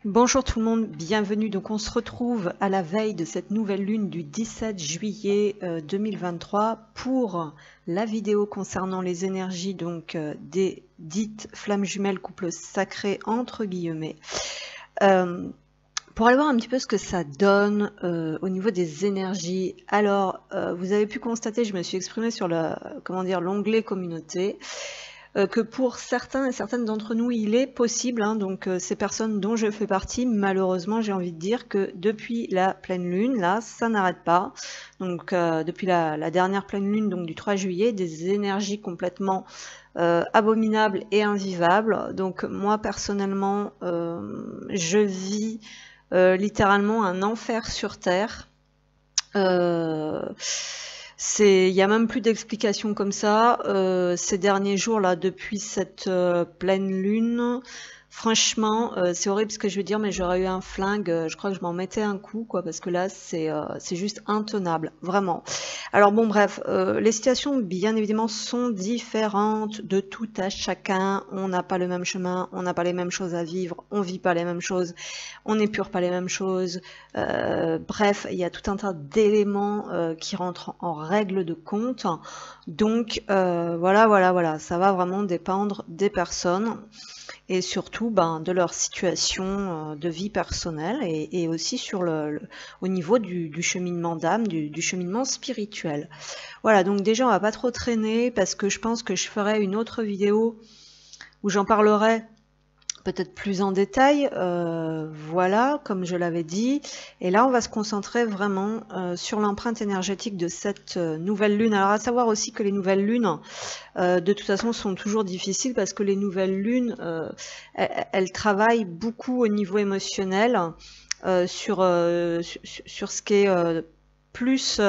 Bonjour tout le monde, bienvenue. Donc on se retrouve à la veille de cette nouvelle lune du 17 juillet 2023 pour la vidéo concernant les énergies des dites flammes jumelles couple sacré entre guillemets. Pour aller voir un petit peu ce que ça donne au niveau des énergies. Alors vous avez pu constater, je me suis exprimée sur l'onglet communauté. Que pour certains et certaines d'entre nous, il est possible, donc ces personnes dont je fais partie, malheureusement, j'ai envie de dire que depuis la pleine lune, là, ça n'arrête pas. Donc depuis la dernière pleine lune, donc du 3 juillet, des énergies complètement abominables et invivables. Donc moi, personnellement, je vis littéralement un enfer sur Terre. Il y a même plus d'explications comme ça. Ces derniers jours là, depuis cette pleine lune, franchement, c'est horrible ce que je veux dire, mais j'aurais eu un flingue. Je crois que je m'en mettais un coup, quoi, parce que là, c'est juste intenable, vraiment. Alors bon, bref, les situations, bien évidemment, sont différentes de tout à chacun. On n'a pas le même chemin, on n'a pas les mêmes choses à vivre, on vit pas les mêmes choses, on n'épure pas les mêmes choses. Bref, il y a tout un tas d'éléments qui rentrent en règle de compte. Donc voilà, ça va vraiment dépendre des personnes et surtout de leur situation de vie personnelle et aussi au niveau du cheminement d'âme, du cheminement spirituel. Voilà, donc déjà on va pas trop traîner parce que je pense que je ferai une autre vidéo où j'en parlerai peut-être plus en détail, voilà, comme je l'avais dit. Et là, on va se concentrer vraiment sur l'empreinte énergétique de cette nouvelle lune. Alors, à savoir aussi que les nouvelles lunes, de toute façon, sont toujours difficiles parce que les nouvelles lunes, elles travaillent beaucoup au niveau émotionnel sur ce qui est plus...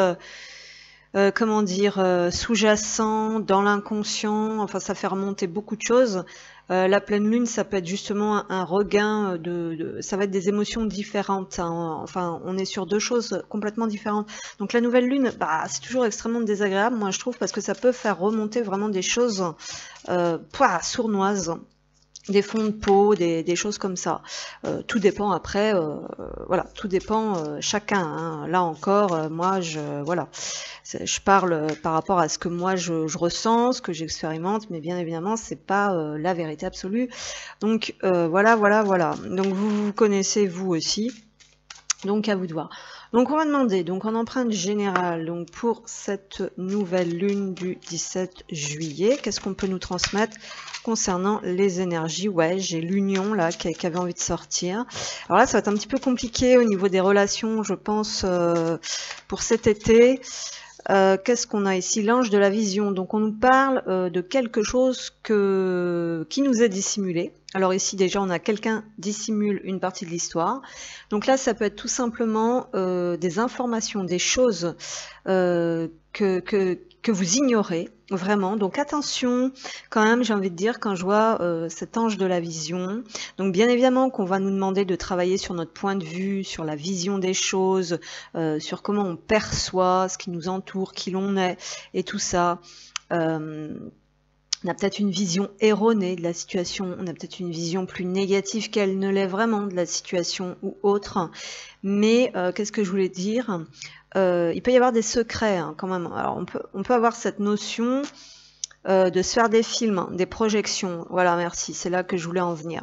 comment dire, sous-jacent, dans l'inconscient, enfin ça fait remonter beaucoup de choses. La pleine lune, ça peut être justement un regain ça va être des émotions différentes, enfin on est sur deux choses complètement différentes. Donc la nouvelle lune, c'est toujours extrêmement désagréable, moi je trouve, parce que ça peut faire remonter vraiment des choses sournoises, des fonds de peau, des choses comme ça. Tout dépend après, voilà, tout dépend chacun. Là encore, moi, je parle par rapport à ce que moi je ressens, ce que j'expérimente, mais bien évidemment, c'est pas la vérité absolue. Donc voilà. Donc vous connaissez vous aussi. Donc à vous de voir. Donc on va demander, donc en empreinte générale, donc pour cette nouvelle lune du 17 juillet, qu'est-ce qu'on peut nous transmettre concernant les énergies? Ouais, j'ai l'union là qui avait envie de sortir. Alors là, ça va être un petit peu compliqué au niveau des relations, je pense, pour cet été. Qu'est-ce qu'on a ici? L'ange de la vision. Donc on nous parle de quelque chose qui nous est dissimulé. Alors ici déjà on a quelqu'un dissimule une partie de l'histoire. Donc là ça peut être tout simplement des informations, des choses que vous ignorez vraiment. Donc attention quand même, j'ai envie de dire, quand je vois cet ange de la vision. Donc bien évidemment qu'on va nous demander de travailler sur notre point de vue, sur la vision des choses, sur comment on perçoit ce qui nous entoure, qui l'on est et tout ça. On a peut-être une vision erronée de la situation, on a peut-être une vision plus négative qu'elle ne l'est vraiment de la situation ou autre. Mais qu'est-ce que je voulais dire? Il peut y avoir des secrets quand même. Alors on peut avoir cette notion de se faire des films, des projections. Voilà, merci, c'est là que je voulais en venir.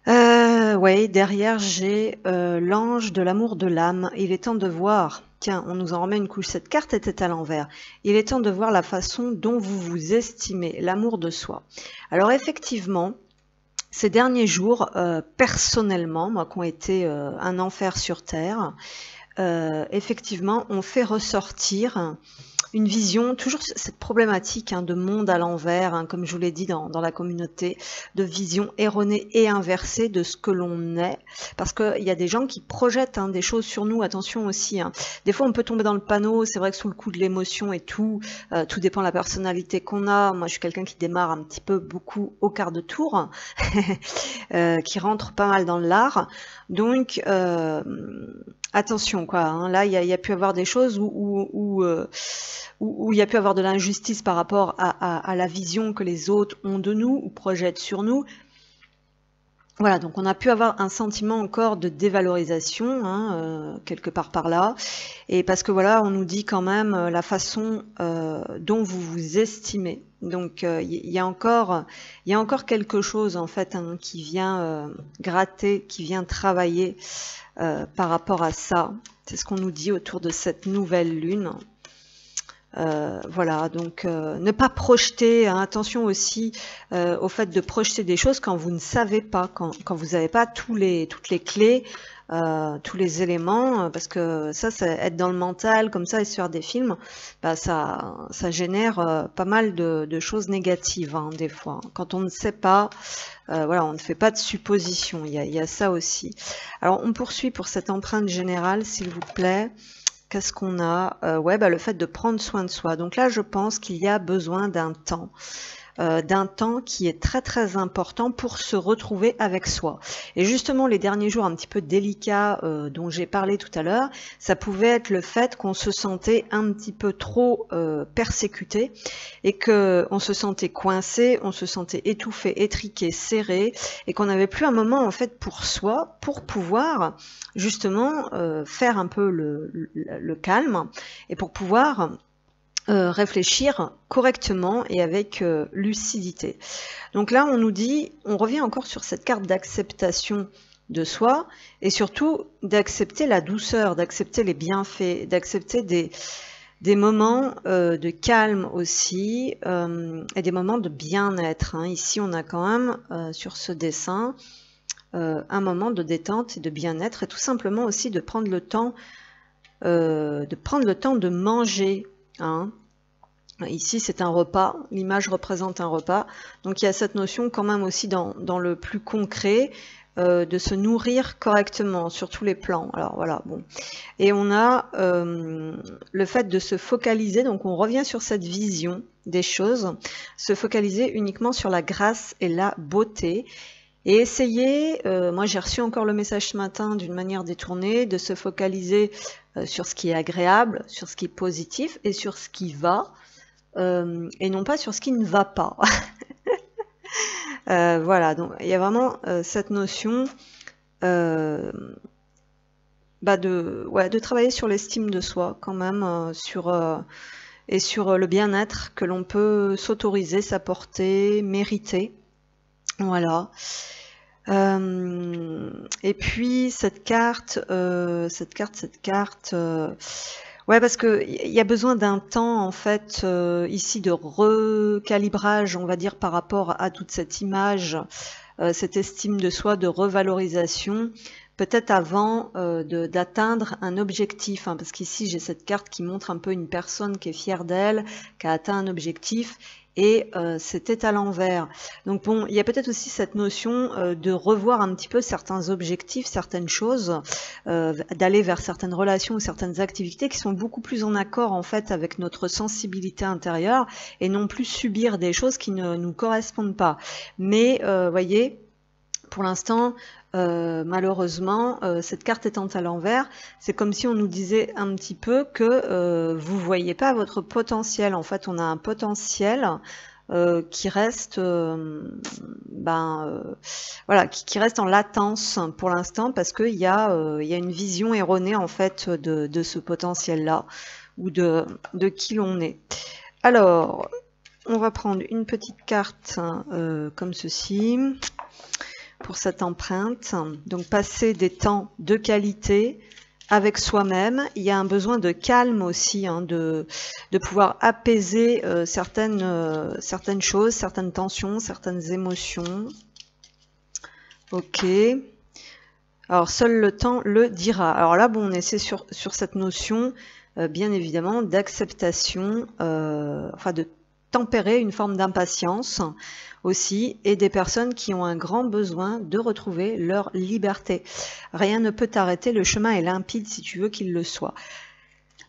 Ouais, derrière j'ai l'ange de l'amour de l'âme. Il est temps de voir. Tiens, on nous en remet une couche. Cette carte était à l'envers. Il est temps de voir la façon dont vous vous estimez, l'amour de soi. Alors effectivement, ces derniers jours, personnellement, moi qui ont été un enfer sur Terre, effectivement, on fait ressortir une vision, toujours cette problématique de monde à l'envers, comme je vous l'ai dit dans la communauté, de vision erronée et inversée de ce que l'on est, parce qu'il y a des gens qui projettent des choses sur nous, attention aussi. Des fois on peut tomber dans le panneau, c'est vrai que sous le coup de l'émotion et tout dépend de la personnalité qu'on a. Moi je suis quelqu'un qui démarre un petit peu beaucoup au quart de tour, qui rentre pas mal dans l'art, donc attention quoi, là il y a pu avoir des choses où il y a pu avoir de l'injustice par rapport à la vision que les autres ont de nous ou projettent sur nous. Voilà, donc on a pu avoir un sentiment encore de dévalorisation, hein, quelque part par là, et parce que voilà, on nous dit quand même la façon dont vous vous estimez. Donc il y a encore quelque chose en fait, hein, qui vient gratter, qui vient travailler par rapport à ça. C'est ce qu'on nous dit autour de cette nouvelle lune. Voilà, donc ne pas projeter, hein, attention aussi au fait de projeter des choses quand vous ne savez pas, quand vous n'avez pas toutes les clés, tous les éléments, parce que ça être dans le mental comme ça et se faire des films, bah, ça génère pas mal de choses négatives, hein, des fois. Quand on ne sait pas, voilà, on ne fait pas de suppositions, il y a ça aussi. Alors on poursuit pour cette empreinte générale, s'il vous plaît. Qu'est-ce qu'on a? Ouais, bah, le fait de prendre soin de soi. Donc là, je pense qu'il y a besoin d'un temps qui est très très important pour se retrouver avec soi. Et justement, les derniers jours un petit peu délicats dont j'ai parlé tout à l'heure, ça pouvait être le fait qu'on se sentait un petit peu trop persécuté et que on se sentait coincé, on se sentait étouffé, étriqué, serré, et qu'on n'avait plus un moment en fait pour soi, pour pouvoir justement faire un peu le calme et pour pouvoir réfléchir correctement et avec lucidité. Donc là, on nous dit, on revient encore sur cette carte d'acceptation de soi et surtout d'accepter la douceur, d'accepter les bienfaits, d'accepter des moments de calme aussi et des moments de bien-être, hein. Ici, on a quand même sur ce dessin un moment de détente et de bien-être et tout simplement aussi de prendre le temps de manger, hein. Ici, c'est un repas, l'image représente un repas, donc il y a cette notion quand même aussi dans le plus concret de se nourrir correctement sur tous les plans. Alors voilà, bon. Et on a le fait de se focaliser, donc on revient sur cette vision des choses, se focaliser uniquement sur la grâce et la beauté. Et essayer, moi j'ai reçu encore le message ce matin d'une manière détournée, de se focaliser sur ce qui est agréable, sur ce qui est positif et sur ce qui va, et non pas sur ce qui ne va pas. Voilà, donc il y a vraiment cette notion de travailler sur l'estime de soi quand même, et sur le bien-être que l'on peut s'autoriser, s'apporter, mériter. Voilà. Et puis cette carte, ouais, parce que il y a besoin d'un temps en fait ici de recalibrage, on va dire, par rapport à toute cette image, cette estime de soi, de revalorisation, peut-être avant d'atteindre un objectif, hein, parce qu'ici j'ai cette carte qui montre un peu une personne qui est fière d'elle, qui a atteint un objectif. Et c'était à l'envers. Donc bon, il y a peut-être aussi cette notion de revoir un petit peu certains objectifs, certaines choses, d'aller vers certaines relations ou certaines activités qui sont beaucoup plus en accord en fait avec notre sensibilité intérieure et non plus subir des choses qui ne nous correspondent pas. Mais voyez, pour l'instant, malheureusement, cette carte étant à l'envers, c'est comme si on nous disait un petit peu que vous voyez pas votre potentiel. En fait, on a un potentiel qui reste, voilà, qui reste en latence pour l'instant parce qu'il y a une vision erronée en fait de ce potentiel-là ou de qui l'on est. Alors, on va prendre une petite carte comme ceci. Pour cette empreinte, donc passer des temps de qualité avec soi-même. Il y a un besoin de calme aussi, hein, de pouvoir apaiser certaines choses, certaines tensions, certaines émotions. Ok. Alors seul le temps le dira. Alors là, bon, on essaie sur cette notion, bien évidemment, d'acceptation, enfin de tempérer une forme d'impatience aussi, et des personnes qui ont un grand besoin de retrouver leur liberté. Rien ne peut t'arrêter, le chemin est limpide si tu veux qu'il le soit.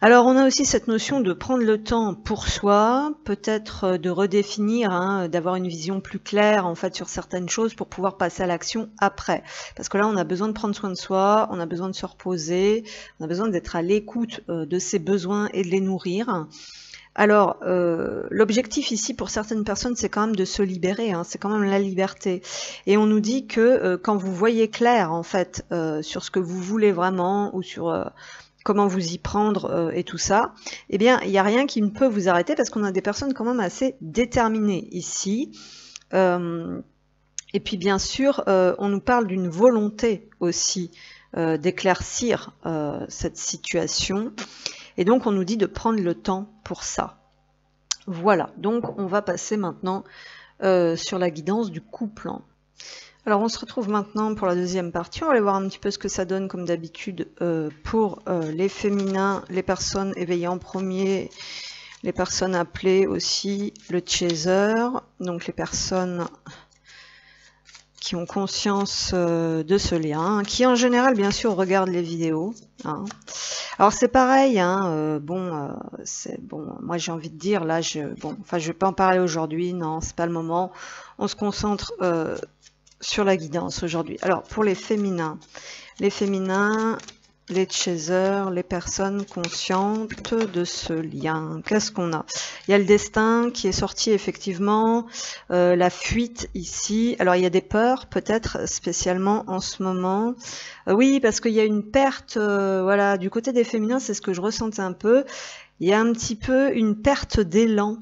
Alors on a aussi cette notion de prendre le temps pour soi, peut-être de redéfinir, hein, d'avoir une vision plus claire en fait sur certaines choses pour pouvoir passer à l'action après. Parce que là on a besoin de prendre soin de soi, on a besoin de se reposer, on a besoin d'être à l'écoute de ses besoins et de les nourrir. Alors, l'objectif ici pour certaines personnes, c'est quand même de se libérer, hein, c'est quand même la liberté. Et on nous dit que quand vous voyez clair, en fait, sur ce que vous voulez vraiment, ou sur comment vous y prendre et tout ça, eh bien, il n'y a rien qui ne peut vous arrêter, parce qu'on a des personnes quand même assez déterminées ici. Et puis, bien sûr, on nous parle d'une volonté aussi d'éclaircir cette situation. Et donc, on nous dit de prendre le temps pour ça. Voilà, donc on va passer maintenant sur la guidance du couple. Alors, on se retrouve maintenant pour la deuxième partie. On va aller voir un petit peu ce que ça donne, comme d'habitude, pour les féminins, les personnes éveillées en premier, les personnes appelées aussi le chaser, donc les personnes qui ont conscience de ce lien, qui en général bien sûr regardent les vidéos. Hein. Alors c'est pareil, hein, moi j'ai envie de dire là, je vais pas en parler aujourd'hui, non, c'est pas le moment. On se concentre sur la guidance aujourd'hui. Alors pour les féminins, les chasers, les personnes conscientes de ce lien. Qu'est-ce qu'on a? Il y a le destin qui est sorti effectivement, la fuite ici. Alors il y a des peurs peut-être spécialement en ce moment. Oui, parce qu'il y a une perte, voilà, du côté des féminins, c'est ce que je ressentais un peu. Il y a un petit peu une perte d'élan,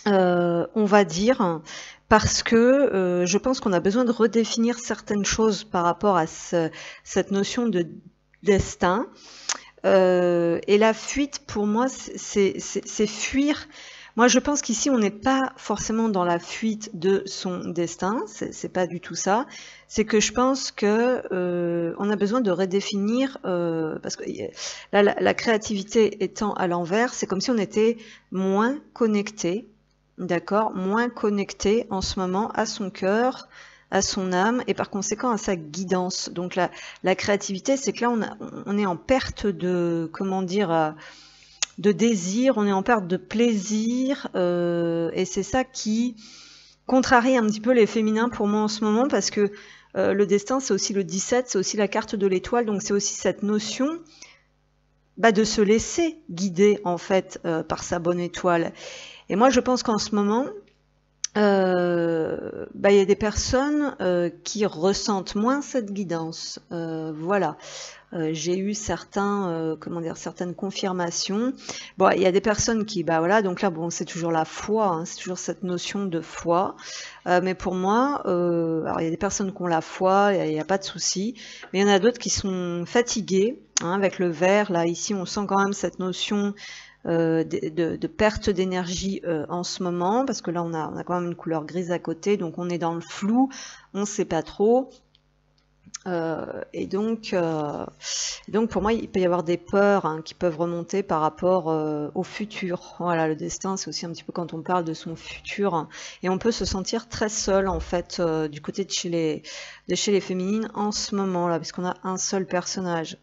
on va dire. Parce que je pense qu'on a besoin de redéfinir certaines choses par rapport à cette notion de destin. Et la fuite, pour moi, c'est fuir. Moi, je pense qu'ici, on n'est pas forcément dans la fuite de son destin. C'est pas du tout ça. C'est que je pense que on a besoin de redéfinir, parce que là, la créativité étant à l'envers, c'est comme si on était moins connecté. D'accord, moins connecté en ce moment à son cœur, à son âme et par conséquent à sa guidance. Donc la créativité, c'est que là on est en perte de, comment dire, de désir, on est en perte de plaisir et c'est ça qui contrarie un petit peu les féminins pour moi en ce moment, parce que le destin, c'est aussi le 17, c'est aussi la carte de l'étoile, donc c'est aussi cette notion de se laisser guider en fait par sa bonne étoile. Et moi, je pense qu'en ce moment, il y a des personnes qui ressentent moins cette guidance. Voilà. J'ai eu certaines confirmations. Bon, il y a des personnes qui, voilà, donc là, bon, c'est toujours la foi, hein, c'est toujours cette notion de foi. Mais pour moi, alors il y a des personnes qui ont la foi, il n'y a pas de souci. Mais il y en a d'autres qui sont fatiguées, hein, avec le vert. Là, ici, on sent quand même cette notion de perte d'énergie en ce moment, parce que là on a quand même une couleur grise à côté, donc on est dans le flou, on ne sait pas trop. Et donc pour moi il peut y avoir des peurs, hein, qui peuvent remonter par rapport au futur. Voilà, le destin, c'est aussi un petit peu quand on parle de son futur, hein, et on peut se sentir très seul en fait du côté de chez les féminines en ce moment là, parce qu'on a un seul personnage.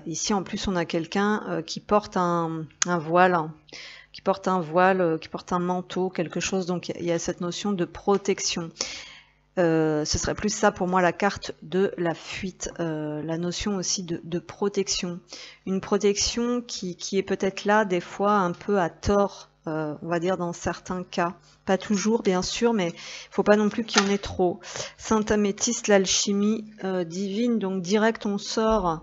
Ici en plus on a quelqu'un qui porte un voile, qui porte un manteau, quelque chose, donc il y a cette notion de protection. Ce serait plus ça pour moi la carte de la fuite, la notion aussi de protection. Une protection qui est peut-être là des fois un peu à tort, on va dire dans certains cas. Pas toujours bien sûr, mais il ne faut pas non plus qu'il y en ait trop. Sainte Améthyste, l'alchimie divine, donc direct on sort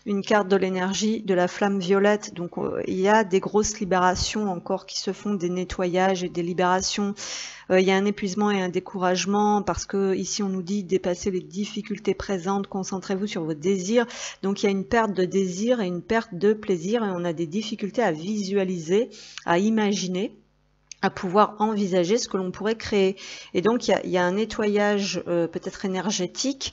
une carte de l'énergie, de la flamme violette. Donc il y a des grosses libérations encore qui se font, des nettoyages et des libérations. Il y a un épuisement et un découragement, parce que ici on nous dit dépasser les difficultés présentes, concentrez-vous sur vos désirs. Donc il y a une perte de désir et une perte de plaisir, et on a des difficultés à visualiser, à imaginer, à pouvoir envisager ce que l'on pourrait créer. Et donc il y a un nettoyage peut-être énergétique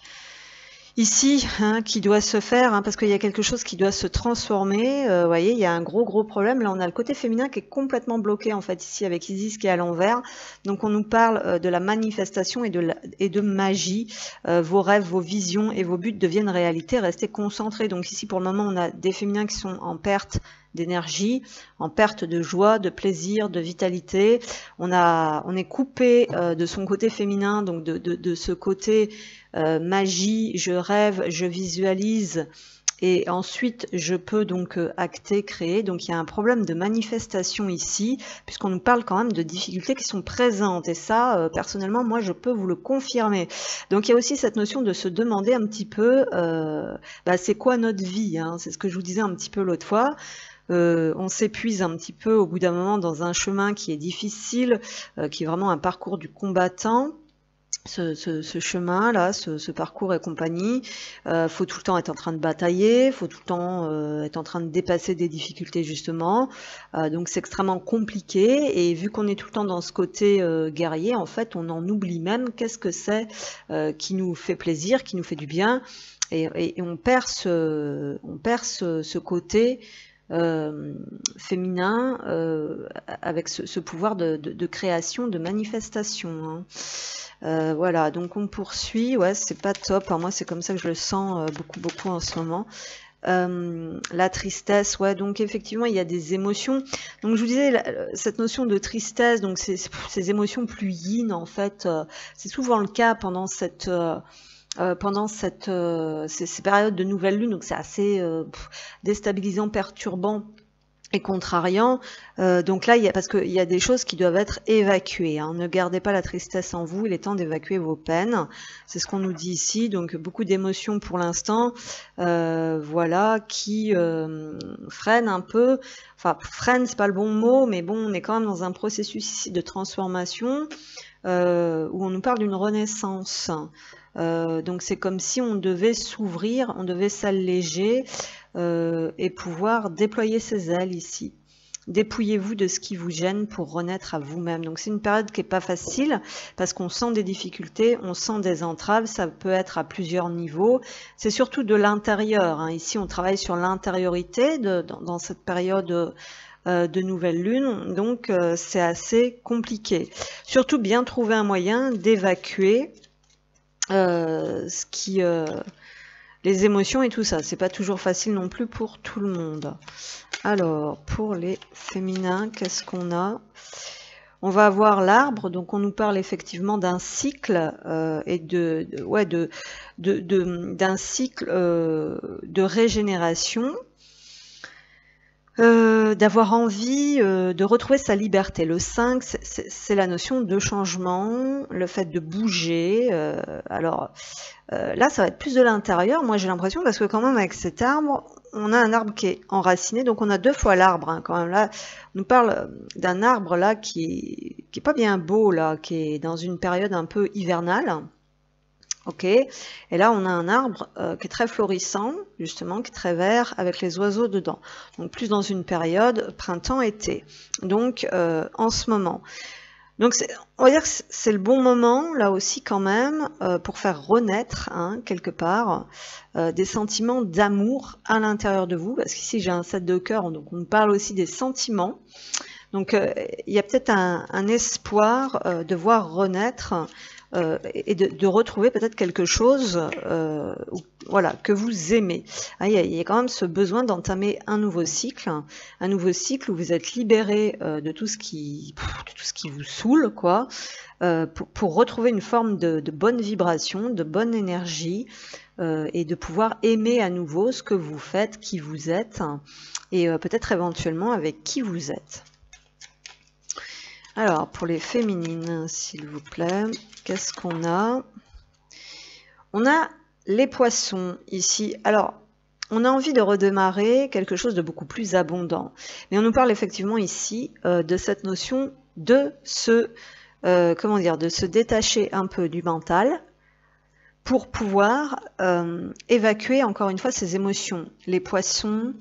ici, hein, qui doit se faire, hein, parce qu'il y a quelque chose qui doit se transformer. Vous voyez, il y a un gros problème. Là, on a le côté féminin qui est complètement bloqué, en fait, ici, avec Isis qui est à l'envers. Donc, on nous parle de la manifestation et de magie. Vos rêves, vos visions et vos buts deviennent réalité. Restez concentrés. Donc, ici, pour le moment, on a des féminins qui sont en perte d'énergie, en perte de joie, de plaisir, de vitalité. On est coupé de son côté féminin, donc de ce côté magie, je rêve, je visualise et ensuite je peux donc acter, créer. Donc il y a un problème de manifestation ici, puisqu'on nous parle quand même de difficultés qui sont présentes, et ça, personnellement, moi je peux vous le confirmer. Donc il y a aussi cette notion de se demander un petit peu, c'est quoi notre vie, hein, c'est ce que je vous disais un petit peu l'autre fois. On s'épuise un petit peu au bout d'un moment dans un chemin qui est difficile, qui est vraiment un parcours du combattant. Ce chemin-là, ce parcours et compagnie, faut tout le temps être en train de batailler, faut tout le temps être en train de dépasser des difficultés justement. Donc c'est extrêmement compliqué, et vu qu'on est tout le temps dans ce côté guerrier, en fait, on en oublie même qu'est-ce que c'est qui nous fait plaisir, qui nous fait du bien, et on perd ce côté féminin avec ce pouvoir de création, de manifestation, hein. Voilà, donc on poursuit. Ouais, c'est pas top, hein. Moi c'est comme ça que je le sens beaucoup en ce moment. La tristesse, ouais, donc effectivement il y a des émotions. Donc je vous disais, cette notion de tristesse, donc ces émotions plus yin en fait, c'est souvent le cas pendant ces périodes de nouvelle lune, donc c'est assez déstabilisant, perturbant et contrariant. Donc là, parce qu'il y a des choses qui doivent être évacuées, hein. Ne gardez pas la tristesse en vous, il est temps d'évacuer vos peines. C'est ce qu'on nous dit ici, donc beaucoup d'émotions pour l'instant, voilà, qui freinent un peu. Enfin, freine, c'est pas le bon mot, mais bon, on est quand même dans un processus ici de transformation, où on nous parle d'une renaissance. Donc c'est comme si on devait s'ouvrir, on devait s'alléger, et pouvoir déployer ses ailes ici. Dépouillez-vous de ce qui vous gêne pour renaître à vous-même. Donc c'est une période qui n'est pas facile, parce qu'on sent des difficultés, on sent des entraves, ça peut être à plusieurs niveaux. C'est surtout de l'intérieur, hein. Ici on travaille sur l'intériorité dans cette période de nouvelle lune, donc c'est assez compliqué. Surtout bien trouver un moyen d'évacuer les émotions et tout ça. C'est pas toujours facile non plus pour tout le monde. Alors, pour les féminins, qu'est-ce qu'on a? On va avoir l'arbre, donc on nous parle effectivement d'un cycle et d'un cycle de régénération. D'avoir envie de retrouver sa liberté. Le 5, c'est la notion de changement, le fait de bouger. Alors là, ça va être plus de l'intérieur, moi j'ai l'impression, parce que quand même avec cet arbre, on a un arbre qui est enraciné, donc on a deux fois l'arbre, hein, quand même. Là, on nous parle d'un arbre là qui est pas bien beau, là, qui est dans une période un peu hivernale. Ok, et là on a un arbre qui est très florissant, justement, qui est très vert, avec les oiseaux dedans. Donc plus dans une période printemps-été. Donc en ce moment. Donc on va dire que c'est le bon moment, là aussi quand même, pour faire renaître, hein, quelque part, des sentiments d'amour à l'intérieur de vous. Parce qu'ici j'ai un 7 de cœur, donc on parle aussi des sentiments. Donc il y a peut-être un espoir de voir renaître et de retrouver peut-être quelque chose voilà, que vous aimez. Il y a quand même ce besoin d'entamer un nouveau cycle où vous êtes libéré de tout ce qui vous saoule, quoi, pour retrouver une forme de bonne vibration, de bonne énergie, et de pouvoir aimer à nouveau ce que vous faites, qui vous êtes, et peut-être éventuellement avec qui vous êtes. Alors, pour les féminines, s'il vous plaît, qu'est-ce qu'on a? On a les poissons ici. Alors, on a envie de redémarrer quelque chose de beaucoup plus abondant. Mais on nous parle effectivement ici de cette notion de se détacher un peu du mental pour pouvoir évacuer encore une fois ces émotions. Les poissons,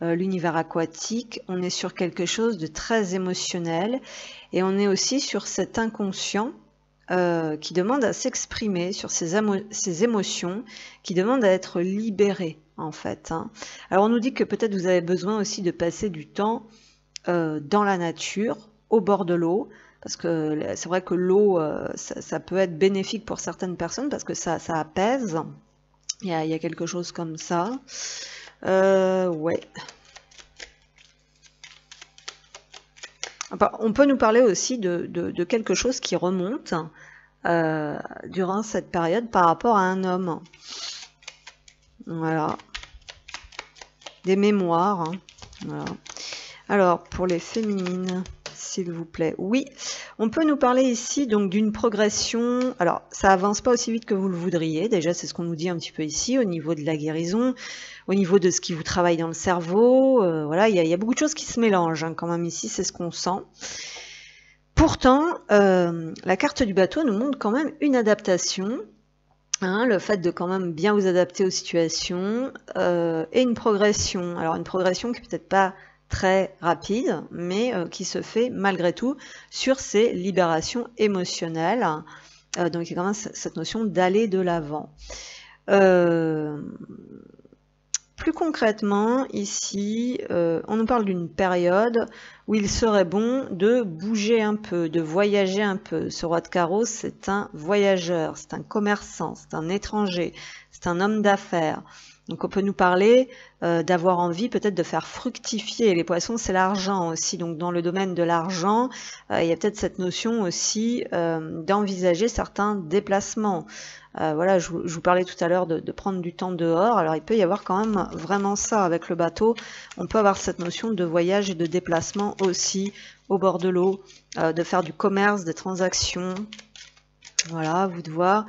l'univers aquatique, on est sur quelque chose de très émotionnel. Et on est aussi sur cet inconscient qui demande à s'exprimer, sur ces émotions, qui demande à être libéré, en fait, hein. Alors on nous dit que peut-être vous avez besoin aussi de passer du temps dans la nature, au bord de l'eau, parce que c'est vrai que l'eau, ça peut être bénéfique pour certaines personnes, parce que ça apaise. Il y a quelque chose comme ça. Ouais. On peut nous parler aussi de quelque chose qui remonte durant cette période par rapport à un homme. Voilà. des mémoires. Hein. Voilà. Alors, pour les féminines, s'il vous plaît, oui, on peut nous parler ici donc d'une progression. Alors, ça avance pas aussi vite que vous le voudriez. Déjà, c'est ce qu'on nous dit un petit peu ici au niveau de la guérison, au niveau de ce qui vous travaille dans le cerveau. Voilà, il y a beaucoup de choses qui se mélangent hein, quand même ici, c'est ce qu'on sent. Pourtant, la carte du bateau nous montre quand même une adaptation. Hein, le fait de quand même bien vous adapter aux situations et une progression. Alors une progression qui peut-être pas très rapide, mais qui se fait malgré tout sur ces libérations émotionnelles. Donc il y a quand même cette notion d'aller de l'avant. Plus concrètement, ici, on nous parle d'une période où il serait bon de bouger un peu, de voyager un peu. Ce roi de carreau, c'est un voyageur, c'est un commerçant, c'est un étranger, c'est un homme d'affaires. Donc on peut nous parler d'avoir envie peut-être de faire fructifier. Les poissons, c'est l'argent aussi. Donc dans le domaine de l'argent, il y a peut-être cette notion aussi d'envisager certains déplacements. Voilà, je vous parlais tout à l'heure de prendre du temps dehors. Alors il peut y avoir quand même vraiment ça avec le bateau. On peut avoir cette notion de voyage et de déplacement aussi au bord de l'eau, de faire du commerce, des transactions. Voilà, à vous de voir.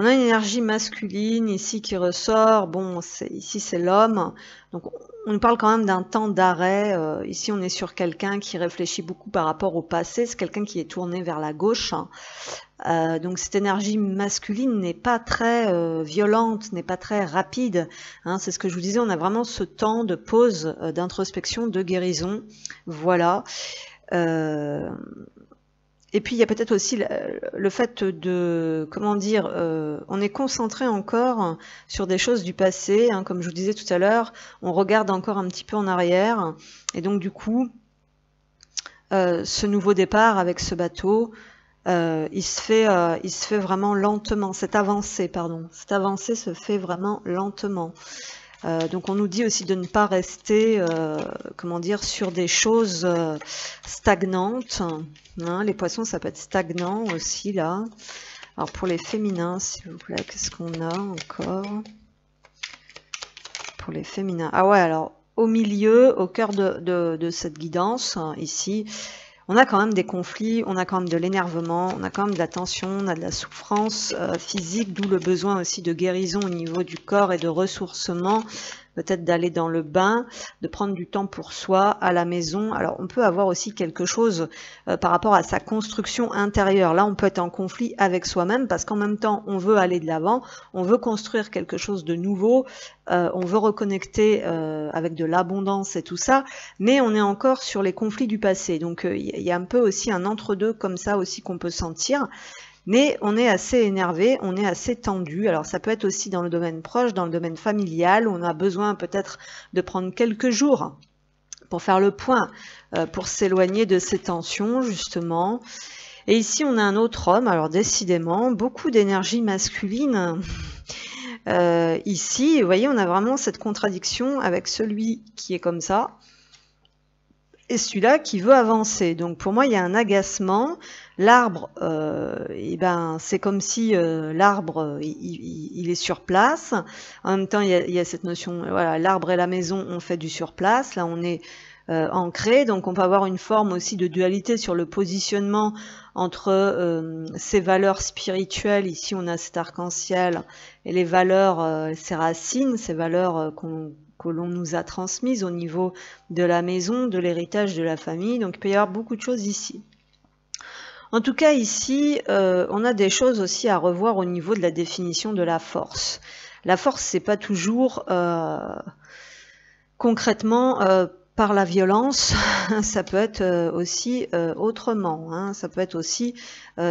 On a une énergie masculine ici qui ressort. Bon, ici c'est l'homme. Donc on nous parle quand même d'un temps d'arrêt. Ici on est sur quelqu'un qui réfléchit beaucoup par rapport au passé. C'est quelqu'un qui est tourné vers la gauche. Donc cette énergie masculine n'est pas très violente, n'est pas très rapide. Hein, c'est ce que je vous disais, on a vraiment ce temps de pause, d'introspection, de guérison. Voilà. Et puis il y a peut-être aussi le fait de, comment dire, on est concentré encore sur des choses du passé, hein, comme je vous disais tout à l'heure, on regarde encore un petit peu en arrière, et donc du coup, ce nouveau départ avec ce bateau, il se fait vraiment lentement, cette avancée se fait vraiment lentement. Donc on nous dit aussi de ne pas rester, comment dire, sur des choses stagnantes. Hein, les poissons, ça peut être stagnant aussi là. Alors pour les féminins, s'il vous plaît, qu'est-ce qu'on a encore pour les féminins? Ah ouais, alors au milieu, au cœur de cette guidance, ici, on a quand même des conflits, on a quand même de l'énervement, on a quand même de la tension, on a de la souffrance physique, d'où le besoin aussi de guérison au niveau du corps et de ressourcement, peut-être d'aller dans le bain, de prendre du temps pour soi à la maison. Alors on peut avoir aussi quelque chose par rapport à sa construction intérieure. Là on peut être en conflit avec soi-même parce qu'en même temps on veut aller de l'avant, on veut construire quelque chose de nouveau, on veut reconnecter avec de l'abondance et tout ça, mais on est encore sur les conflits du passé. Donc il y a un peu aussi un entre-deux comme ça aussi qu'on peut sentir. Mais on est assez énervé, on est assez tendu. Alors ça peut être aussi dans le domaine proche, dans le domaine familial, où on a besoin peut-être de prendre quelques jours pour faire le point, pour s'éloigner de ces tensions justement. Et ici on a un autre homme, alors décidément, beaucoup d'énergie masculine. Ici, vous voyez, on a vraiment cette contradiction avec celui qui est comme ça et celui-là qui veut avancer. Donc pour moi, il y a un agacement. L'arbre, c'est comme si l'arbre, il est sur place. En même temps, il y a cette notion, voilà, l'arbre et la maison, on fait du sur place. Là, on est ancré, donc on peut avoir une forme aussi de dualité sur le positionnement entre ces valeurs spirituelles. Ici, on a cet arc-en-ciel et les valeurs, ces racines, ces valeurs que l'on nous a transmises au niveau de la maison, de l'héritage de la famille. Donc il peut y avoir beaucoup de choses ici. En tout cas ici, on a des choses aussi à revoir au niveau de la définition de la force. La force, c'est pas toujours concrètement par la violence, ça peut être aussi autrement, hein. Ça peut être aussi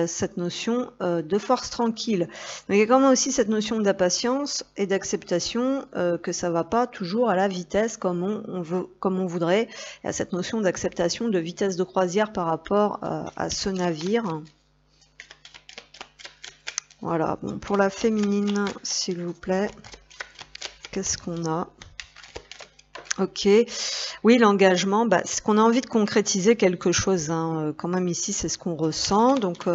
cette notion de force tranquille. Mais il y a quand même aussi cette notion de la patience et d'acceptation que ça va pas toujours à la vitesse comme on voudrait. Il y a cette notion d'acceptation de vitesse de croisière par rapport à ce navire. Voilà, bon, pour la féminine, s'il vous plaît, qu'est-ce qu'on a ? Ok, oui, l'engagement, bah, c'est qu'on a envie de concrétiser quelque chose, hein. Quand même ici, c'est ce qu'on ressent. Donc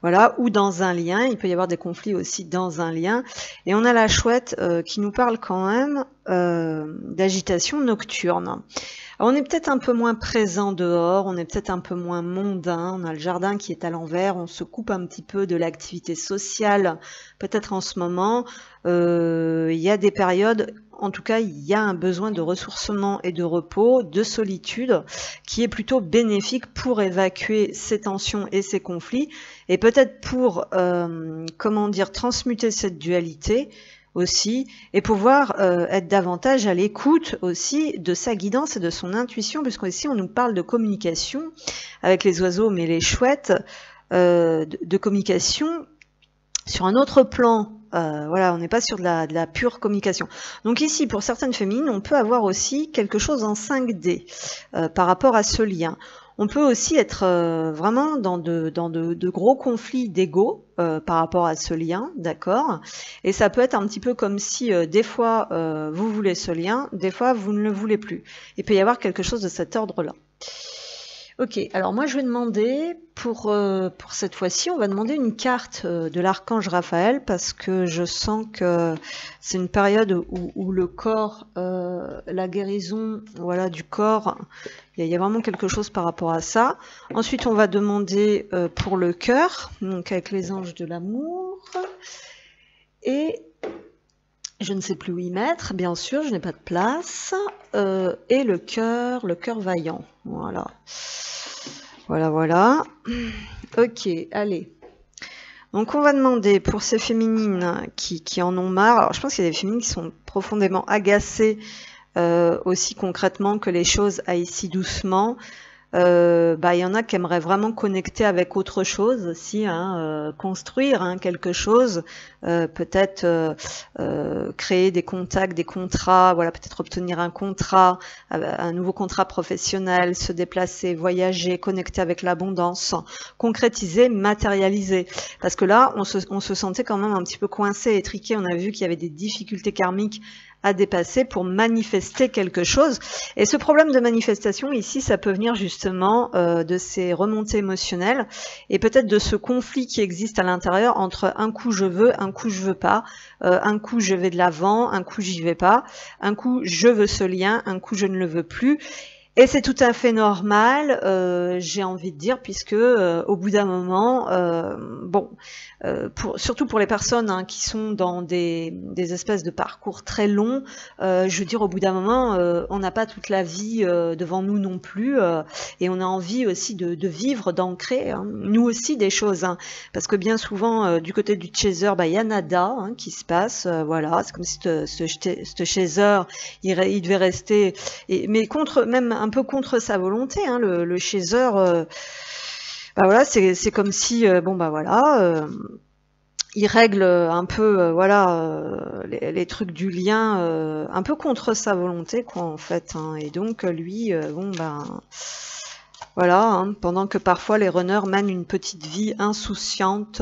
voilà, ou dans un lien, il peut y avoir des conflits aussi dans un lien. Et on a la chouette qui nous parle quand même d'agitation nocturne. Alors, on est peut-être un peu moins présent dehors, on est peut-être un peu moins mondain, on a le jardin qui est à l'envers, on se coupe un petit peu de l'activité sociale, peut-être en ce moment. Il y a des périodes, en tout cas, il y a un besoin de ressourcement et de repos, de solitude, qui est plutôt bénéfique pour évacuer ces tensions et ces conflits, et peut-être pour, comment dire, transmuter cette dualité aussi, et pouvoir être davantage à l'écoute aussi de sa guidance et de son intuition, puisqu'ici on nous parle de communication avec les oiseaux, mais les chouettes, de communication sur un autre plan. Voilà, on n'est pas sur de la pure communication. Donc ici, pour certaines féminines, on peut avoir aussi quelque chose en 5D par rapport à ce lien. On peut aussi être vraiment dans de gros conflits d'ego par rapport à ce lien, d'accord? Et ça peut être un petit peu comme si des fois vous voulez ce lien, des fois vous ne le voulez plus. Il peut y avoir quelque chose de cet ordre-là. Ok, alors moi je vais demander, pour cette fois-ci, on va demander une carte de l'archange Raphaël, parce que je sens que c'est une période où le corps, la guérison, voilà, du corps, il y a vraiment quelque chose par rapport à ça. Ensuite, on va demander pour le cœur, donc avec les anges de l'amour, et je ne sais plus où y mettre, bien sûr, je n'ai pas de place, et le cœur vaillant, voilà. Voilà, voilà. Ok, allez. Donc on va demander pour ces féminines qui en ont marre. Alors je pense qu'il y a des féminines qui sont profondément agacées aussi concrètement que les choses aillent si doucement. Il y en a qui aimeraient vraiment connecter avec autre chose aussi, hein, construire quelque chose, peut-être créer des contacts, des contrats, voilà, peut-être obtenir un contrat, un nouveau contrat professionnel, se déplacer, voyager, connecter avec l'abondance, concrétiser, matérialiser. Parce que là, on se sentait quand même un petit peu coincé, étriqué, on a vu qu'il y avait des difficultés karmiques à dépasser pour manifester quelque chose. Et ce problème de manifestation ici, ça peut venir justement de ces remontées émotionnelles et peut-être de ce conflit qui existe à l'intérieur entre un coup je veux, un coup je veux pas, un coup je vais de l'avant, un coup j'y vais pas, un coup je veux ce lien, un coup je ne le veux plus. Et c'est tout à fait normal, j'ai envie de dire, puisque au bout d'un moment, surtout pour les personnes qui sont dans des espèces de parcours très longs, je veux dire, au bout d'un moment, on n'a pas toute la vie devant nous non plus, et on a envie aussi de vivre, d'ancrer, nous aussi, des choses, parce que bien souvent, du côté du chaser, il y a nada qui se passe, voilà, c'est comme si ce chaser, il devait rester, mais même un peu contre sa volonté, le chaser, voilà, c'est comme si, il règle un peu, les trucs du lien, un peu contre sa volonté, quoi, en fait, et donc lui, voilà, pendant que parfois les runners mènent une petite vie insouciante,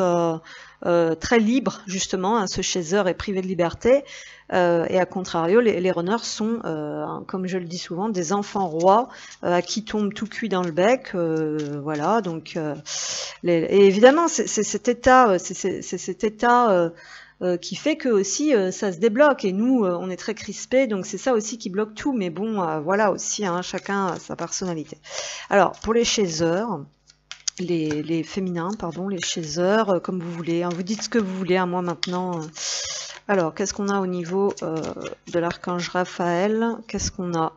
très libre, justement, ce chaser est privé de liberté, et à contrario, les runners sont, comme je le dis souvent, des enfants rois à qui tombe tout cuit dans le bec, voilà. Donc, et évidemment, c'est cet état, qui fait que aussi ça se débloque. Et nous, on est très crispés, donc c'est ça aussi qui bloque tout. Mais bon, voilà aussi, chacun a sa personnalité. Alors, pour les chasers, les féminins, pardon, les chasers, comme vous voulez, vous dites ce que vous voulez, moi maintenant. Alors, qu'est-ce qu'on a au niveau de l'archange Raphaël? Qu'est-ce qu'on a?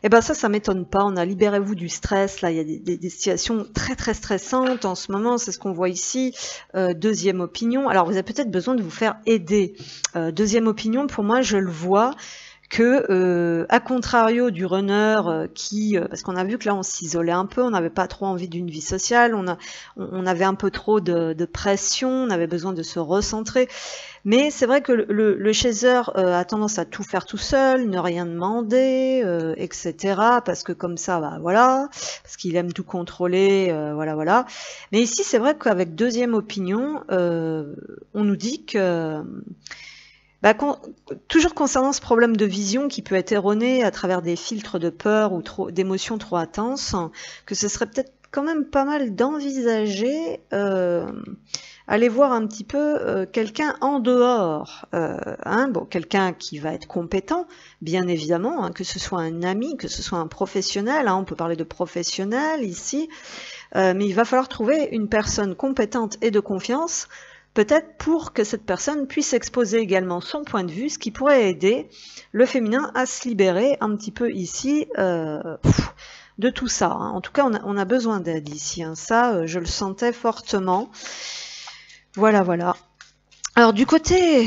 Eh ben ça m'étonne pas. On a libérez-vous du stress. Là, il y a des situations très très stressantes en ce moment. C'est ce qu'on voit ici. Deuxième opinion. Alors, vous avez peut-être besoin de vous faire aider. Deuxième opinion, pour moi, je le vois que, à contrario du runner parce qu'on a vu que là on s'isolait un peu, on n'avait pas trop envie d'une vie sociale, on avait un peu trop de pression, on avait besoin de se recentrer. Mais c'est vrai que le chaser a tendance à tout faire tout seul, ne rien demander, etc. Parce que comme ça, voilà, parce qu'il aime tout contrôler, voilà. Mais ici, c'est vrai qu'avec deuxième opinion, on nous dit que Bah, toujours concernant ce problème de vision qui peut être erroné à travers des filtres de peur ou d'émotions trop intenses, que ce serait peut-être quand même pas mal d'envisager aller voir un petit peu quelqu'un en dehors, bon, quelqu'un qui va être compétent, bien évidemment, que ce soit un ami, que ce soit un professionnel, on peut parler de professionnel ici, mais il va falloir trouver une personne compétente et de confiance, peut-être pour que cette personne puisse exposer également son point de vue, ce qui pourrait aider le féminin à se libérer un petit peu ici de tout ça. En tout cas, on a besoin d'aide ici. Ça, je le sentais fortement. Voilà, voilà. Alors du côté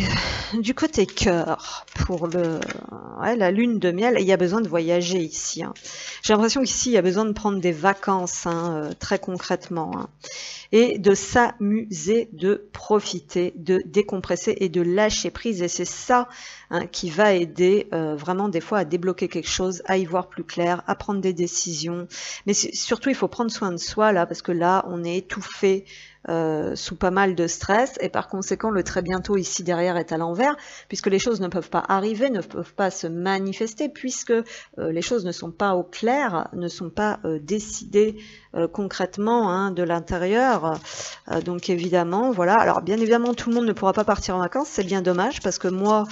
cœur, pour la lune de miel, il y a besoin de voyager ici. J'ai l'impression qu'ici, il y a besoin de prendre des vacances, très concrètement. Et de s'amuser, de profiter, de décompresser et de lâcher prise. Et c'est ça qui va aider vraiment des fois à débloquer quelque chose, à y voir plus clair, à prendre des décisions. Mais surtout, il faut prendre soin de soi là, parce que là, on est étouffé sous pas mal de stress, et par conséquent le très bientôt ici derrière est à l'envers, puisque les choses ne peuvent pas arriver, ne peuvent pas se manifester, puisque les choses ne sont pas au clair, ne sont pas décidées concrètement de l'intérieur. Donc évidemment, voilà. Alors bien évidemment, tout le monde ne pourra pas partir en vacances, c'est bien dommage, parce que moi,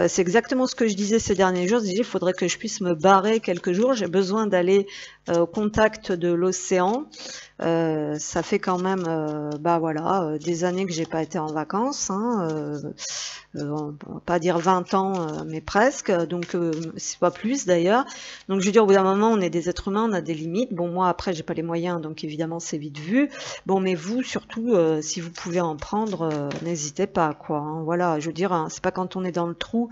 c'est exactement ce que je disais ces derniers jours. Je disais, il faudrait que je puisse me barrer quelques jours, j'ai besoin d'aller au contact de l'océan. Ça fait quand même voilà, des années que j'ai pas été en vacances, on va pas dire 20 ans, mais presque, donc c'est pas plus d'ailleurs. Donc je veux dire, au bout d'un moment, on est des êtres humains, on a des limites. Bon, moi après j'ai pas les moyens, donc évidemment c'est vite vu. Bon, mais vous surtout, si vous pouvez en prendre, n'hésitez pas, quoi. Voilà, je veux dire, c'est pas quand on est dans le trou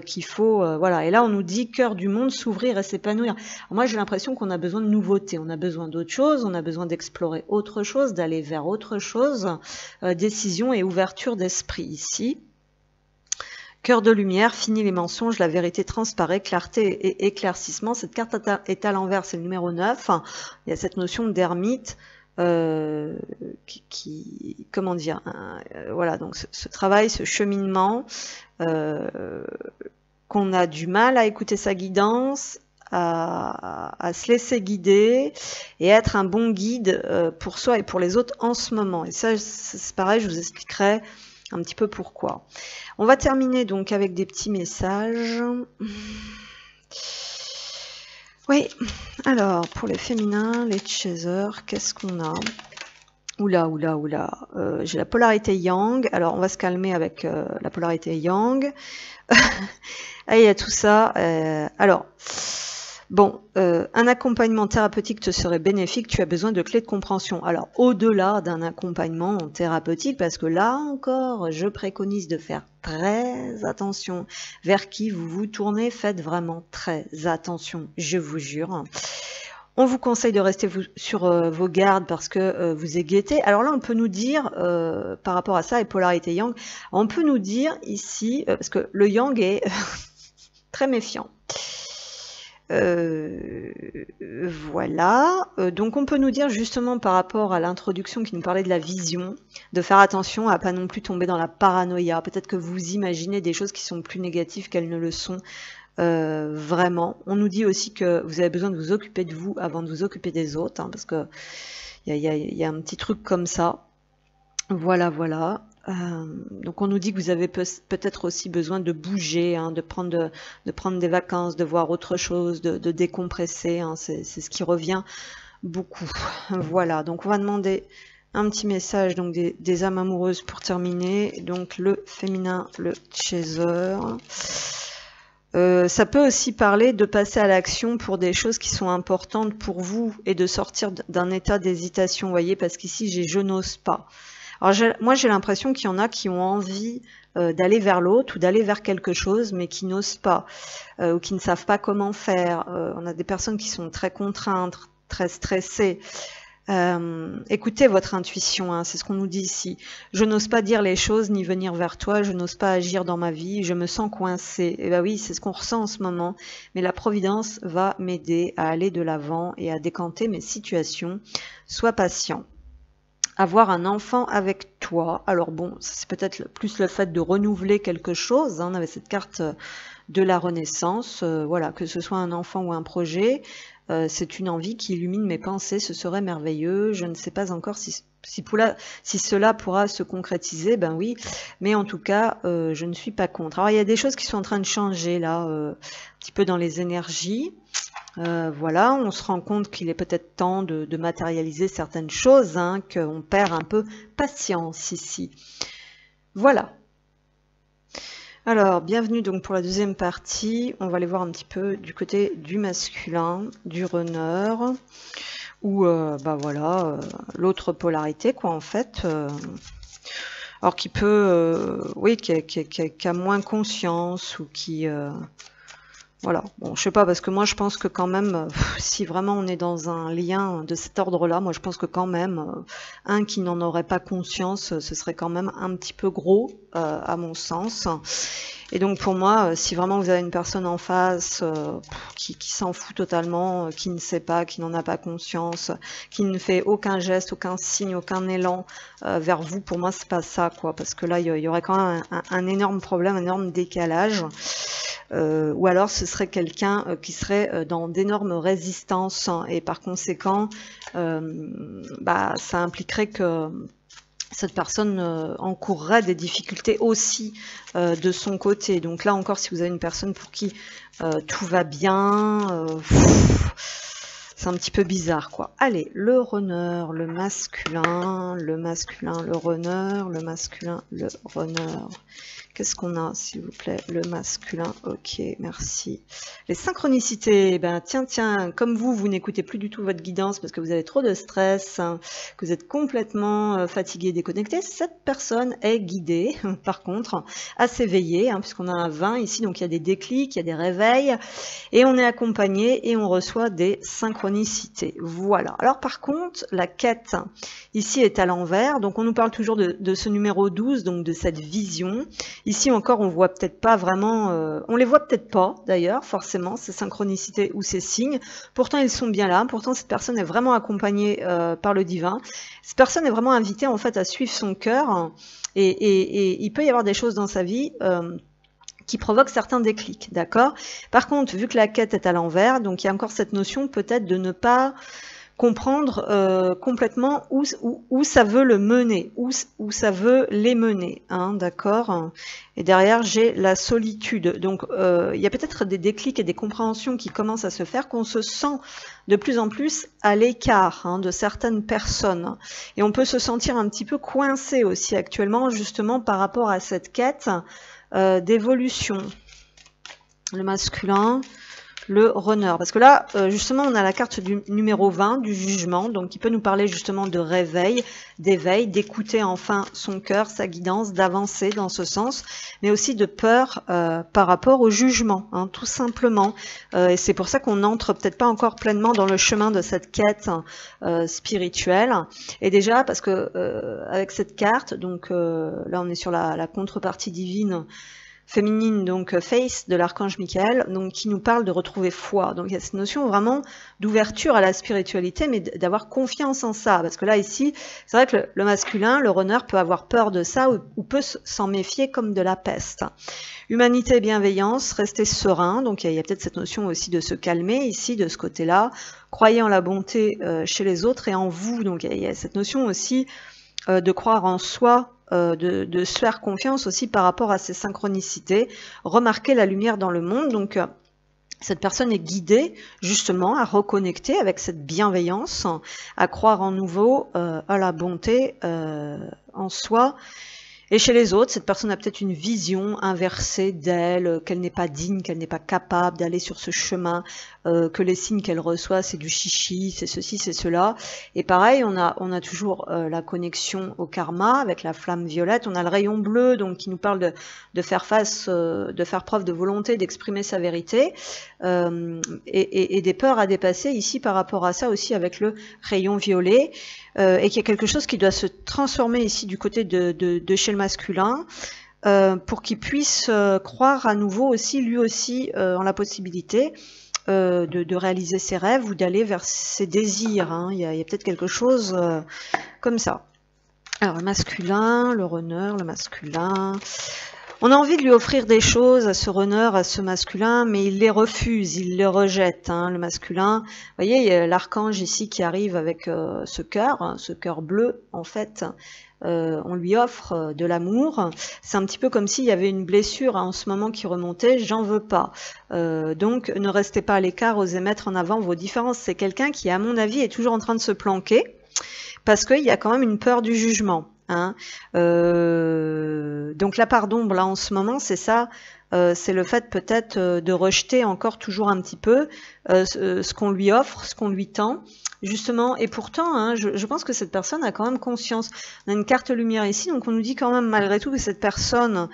qu'il faut, voilà. Et là on nous dit cœur du monde, s'ouvrir et s'épanouir. Moi j'ai l'impression qu'on a besoin de nouveautés, on a besoin d'autre chose, on a besoin d'explorer autre chose, d'aller vers autre chose, décision et ouverture d'esprit ici. Cœur de lumière, fini les mensonges, la vérité transparaît, clarté et éclaircissement. Cette carte est à l'envers, c'est le numéro 9. Il y a cette notion d'ermite comment dire, voilà, donc ce travail, ce cheminement, qu'on a du mal à écouter sa guidance, à se laisser guider et être un bon guide pour soi et pour les autres en ce moment. Et ça, c'est pareil, je vous expliquerai un petit peu pourquoi. On va terminer donc avec des petits messages. Oui, alors pour les féminins, les chasers, qu'est-ce qu'on a? Oula, oula, oula. J'ai la polarité yang. Alors on va se calmer avec la polarité yang. Ah, il y a tout ça. Alors, bon, un accompagnement thérapeutique te serait bénéfique, tu as besoin de clés de compréhension. Alors, au-delà d'un accompagnement thérapeutique, parce que là encore, je préconise de faire très attention vers qui vous vous tournez, faites vraiment très attention, je vous jure. On vous conseille de rester sur vos gardes parce que vous êtes guettés. Alors là, on peut nous dire, par rapport à ça, et polarité yang, on peut nous dire ici, parce que le yang est très méfiant. Voilà, donc on peut nous dire justement par rapport à l'introduction qui nous parlait de la vision, de faire attention à pas non plus tomber dans la paranoïa. Peut-être que vous imaginez des choses qui sont plus négatives qu'elles ne le sont vraiment. On nous dit aussi que vous avez besoin de vous occuper de vous avant de vous occuper des autres, parce que il y a un petit truc comme ça. Voilà, voilà. Donc on nous dit que vous avez peut-être aussi besoin de bouger, de prendre des vacances, de voir autre chose, de décompresser, c'est ce qui revient beaucoup. Voilà, donc on va demander un petit message donc des âmes amoureuses pour terminer. Donc le féminin, le chaser. Ça peut aussi parler de passer à l'action pour des choses qui sont importantes pour vous et de sortir d'un état d'hésitation, vous voyez, parce qu'ici j'ai je n'ose pas. Alors moi j'ai l'impression qu'il y en a qui ont envie d'aller vers l'autre ou d'aller vers quelque chose mais qui n'osent pas ou qui ne savent pas comment faire. On a des personnes qui sont très contraintes, très stressées. Écoutez votre intuition, c'est ce qu'on nous dit ici. Je n'ose pas dire les choses ni venir vers toi, je n'ose pas agir dans ma vie, je me sens coincée. Et bien oui, c'est ce qu'on ressent en ce moment, mais la providence va m'aider à aller de l'avant et à décanter mes situations. Sois patient. avoir un enfant avec toi. Alors bon, c'est peut-être plus le fait de renouveler quelque chose, hein. On avait cette carte de la renaissance, voilà, que ce soit un enfant ou un projet, c'est une envie qui illumine mes pensées, ce serait merveilleux. Je ne sais pas encore si cela pourra se concrétiser, ben oui, mais en tout cas, je ne suis pas contre. Alors il y a des choses qui sont en train de changer là, un petit peu dans les énergies. Voilà, on se rend compte qu'il est peut-être temps de matérialiser certaines choses, hein, qu'on perd un peu patience ici. Voilà. Alors, bienvenue donc pour la deuxième partie. On va aller voir un petit peu du côté du masculin, du runner, ou bah voilà, l'autre polarité quoi en fait. Alors qui peut, oui, qui a moins conscience ou qui voilà, bon, je sais pas, parce que moi je pense que quand même, si vraiment on est dans un lien de cet ordre-là, moi je pense que quand même, un qui n'en aurait pas conscience, ce serait quand même un petit peu gros, à mon sens. Et donc pour moi, si vraiment vous avez une personne en face qui s'en fout totalement, qui ne sait pas, qui n'en a pas conscience, qui ne fait aucun geste, aucun signe, aucun élan vers vous, pour moi c'est pas ça, quoi, parce que là il y aurait quand même un énorme problème, un énorme décalage. Ou alors ce serait quelqu'un qui serait dans d'énormes résistances, hein, et par conséquent bah, ça impliquerait que cette personne encourrait des difficultés aussi de son côté. Donc là encore, si vous avez une personne pour qui tout va bien, c'est un petit peu bizarre quoi. Allez, le runner, le masculin, le runner, le masculin, le runner. Qu'est-ce qu'on a, s'il vous plaît? Le masculin, ok, merci. Les synchronicités, ben tiens, comme vous n'écoutez plus du tout votre guidance parce que vous avez trop de stress, hein, que vous êtes complètement fatigué, déconnecté, cette personne est guidée, par contre, à s'éveiller, hein, puisqu'on a un 20 ici, donc il y a des déclics, il y a des réveils, et on est accompagné et on reçoit des synchronicités. Voilà. Alors par contre, la quête ici est à l'envers, donc on nous parle toujours de ce numéro 12, donc de cette vision. Ici encore, on voit peut-être pas vraiment, on les voit peut-être pas d'ailleurs, forcément, ces synchronicités ou ces signes. Pourtant, ils sont bien là. Pourtant, cette personne est vraiment accompagnée par le divin. Cette personne est vraiment invitée en fait à suivre son cœur. Et il peut y avoir des choses dans sa vie qui provoquent certains déclics, d'accord? Par contre, vu que la quête est à l'envers, donc il y a encore cette notion peut-être de ne pas comprendre complètement où ça veut le mener, où ça veut les mener, hein, d'accord? Et derrière, j'ai la solitude. Donc, il y a peut-être des déclics et des compréhensions qui commencent à se faire, qu'on se sent de plus en plus à l'écart, hein, de certaines personnes. Et on peut se sentir un petit peu coincé aussi actuellement, justement, par rapport à cette quête d'évolution. Le masculin, le runner, parce que là justement on a la carte du numéro 20 du jugement, donc qui peut nous parler justement de réveil, d'éveil, d'écouter enfin son cœur, sa guidance, d'avancer dans ce sens, mais aussi de peur par rapport au jugement, hein, tout simplement, et c'est pour ça qu'on n'entre peut-être pas encore pleinement dans le chemin de cette quête spirituelle. Et déjà parce que avec cette carte, donc là on est sur la contrepartie divine féminine, donc Face de l'archange Michael, donc qui nous parle de retrouver foi. Donc il y a cette notion vraiment d'ouverture à la spiritualité, mais d'avoir confiance en ça. Parce que là, ici, c'est vrai que le masculin, le runner, peut avoir peur de ça ou peut s'en méfier comme de la peste. Humanité et bienveillance, rester serein. Donc il y a peut-être cette notion aussi de se calmer ici, de ce côté-là. Croyez en la bonté chez les autres et en vous. Donc il y a cette notion aussi de croire en soi, de se faire confiance aussi par rapport à ces synchronicités, remarquer la lumière dans le monde. Donc cette personne est guidée justement à reconnecter avec cette bienveillance, à croire en nouveau, à la bonté en soi. Et chez les autres, cette personne a peut-être une vision inversée d'elle, qu'elle n'est pas digne, qu'elle n'est pas capable d'aller sur ce chemin, que les signes qu'elle reçoit, c'est du chichi, c'est ceci, c'est cela. Et pareil, on a toujours la connexion au karma avec la flamme violette. On a le rayon bleu, donc qui nous parle de faire face, de faire preuve de volonté, d'exprimer sa vérité, et des peurs à dépasser ici par rapport à ça aussi avec le rayon violet. Et qu'il y a quelque chose qui doit se transformer ici du côté de chez le masculin pour qu'il puisse croire à nouveau aussi, lui aussi, en la possibilité de réaliser ses rêves ou d'aller vers ses désirs. Hein. Il y a peut-être quelque chose comme ça. Alors, le masculin, le runner, le masculin. On a envie de lui offrir des choses à ce runner, à ce masculin, mais il les refuse, il les rejette, hein, le masculin. Vous voyez, il y a l'archange ici qui arrive avec ce cœur bleu, en fait. On lui offre de l'amour. C'est un petit peu comme s'il y avait une blessure, hein, en ce moment qui remontait, j'en veux pas. Donc, ne restez pas à l'écart, osez mettre en avant vos différences. C'est quelqu'un qui, à mon avis, est toujours en train de se planquer, parce qu'il y a quand même une peur du jugement. Hein. Donc la part d'ombre là en ce moment, c'est ça, c'est le fait peut-être de rejeter encore toujours un petit peu ce qu'on lui offre, ce qu'on lui tend, justement. Et pourtant, hein, je pense que cette personne a quand même conscience. On a une carte lumière ici, donc on nous dit quand même malgré tout que cette personne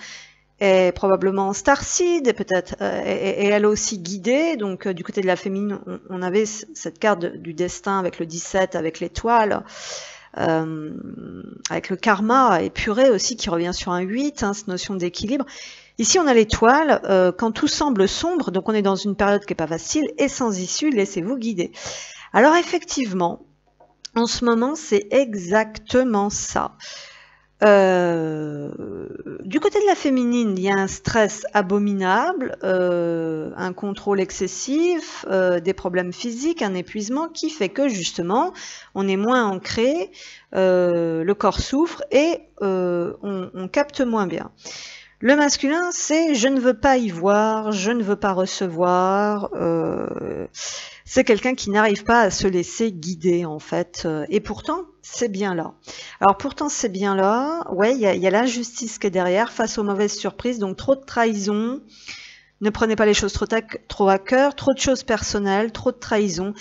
est probablement starseed et peut-être et elle aussi guidée. Donc du côté de la féminine, on avait cette carte du destin avec le 17, avec l'étoile. Avec le karma épuré aussi qui revient sur un 8, hein, cette notion d'équilibre. Ici on a l'étoile, quand tout semble sombre, donc on est dans une période qui n'est pas facile et sans issue, laissez-vous guider. Alors effectivement, en ce moment c'est exactement ça. Du côté de la féminine, il y a un stress abominable, un contrôle excessif, des problèmes physiques, un épuisement qui fait que justement, on est moins ancré, le corps souffre et on capte moins bien. Le masculin, c'est je ne veux pas y voir, je ne veux pas recevoir. C'est quelqu'un qui n'arrive pas à se laisser guider en fait. Et pourtant, c'est bien là. Alors pourtant, c'est bien là. Ouais, il y a l'injustice qui est derrière face aux mauvaises surprises. Donc trop de trahison. Ne prenez pas les choses trop à cœur. Trop de choses personnelles, trop de trahison.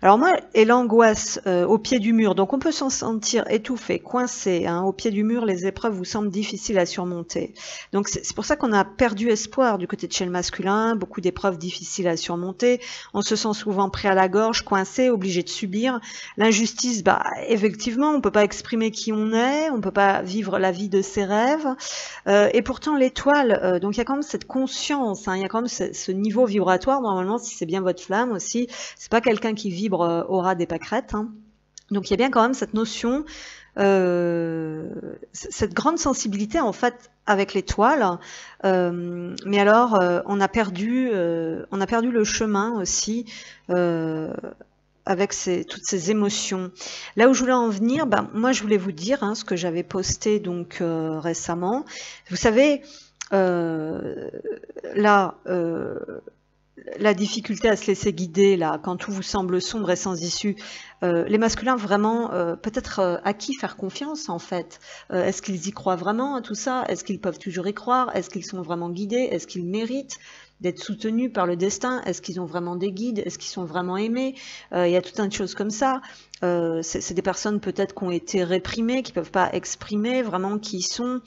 Alors moi, et l'angoisse au pied du mur, donc on peut s'en sentir étouffé, coincé, hein, au pied du mur, les épreuves vous semblent difficiles à surmonter. Donc c'est pour ça qu'on a perdu espoir du côté de chez le masculin, beaucoup d'épreuves difficiles à surmonter, on se sent souvent pris à la gorge, coincé, obligé de subir. L'injustice, bah effectivement, on peut pas exprimer qui on est, on peut pas vivre la vie de ses rêves, et pourtant l'étoile, donc il y a quand même cette conscience, hein, il y a quand même ce niveau vibratoire, normalement si c'est bien votre flamme aussi, c'est pas quelqu'un qui vibre aura des pâquerettes, hein. Donc il y a bien quand même cette notion, cette grande sensibilité en fait avec l'étoile, mais alors on a perdu le chemin aussi avec toutes ces émotions. Là où je voulais en venir, ben, moi je voulais vous dire hein, ce que j'avais posté donc récemment. Vous savez, là la difficulté à se laisser guider, là, quand tout vous semble sombre et sans issue, les masculins vraiment, peut-être à qui faire confiance en fait? Est-ce qu'ils y croient vraiment à tout ça? Est-ce qu'ils peuvent toujours y croire? Est-ce qu'ils sont vraiment guidés? Est-ce qu'ils méritent d'être soutenus par le destin? Est-ce qu'ils ont vraiment des guides? Est-ce qu'ils sont vraiment aimés? Il y a tout un tas de choses comme ça. C'est des personnes peut-être qui ont été réprimées, qui ne peuvent pas exprimer, vraiment qui sont...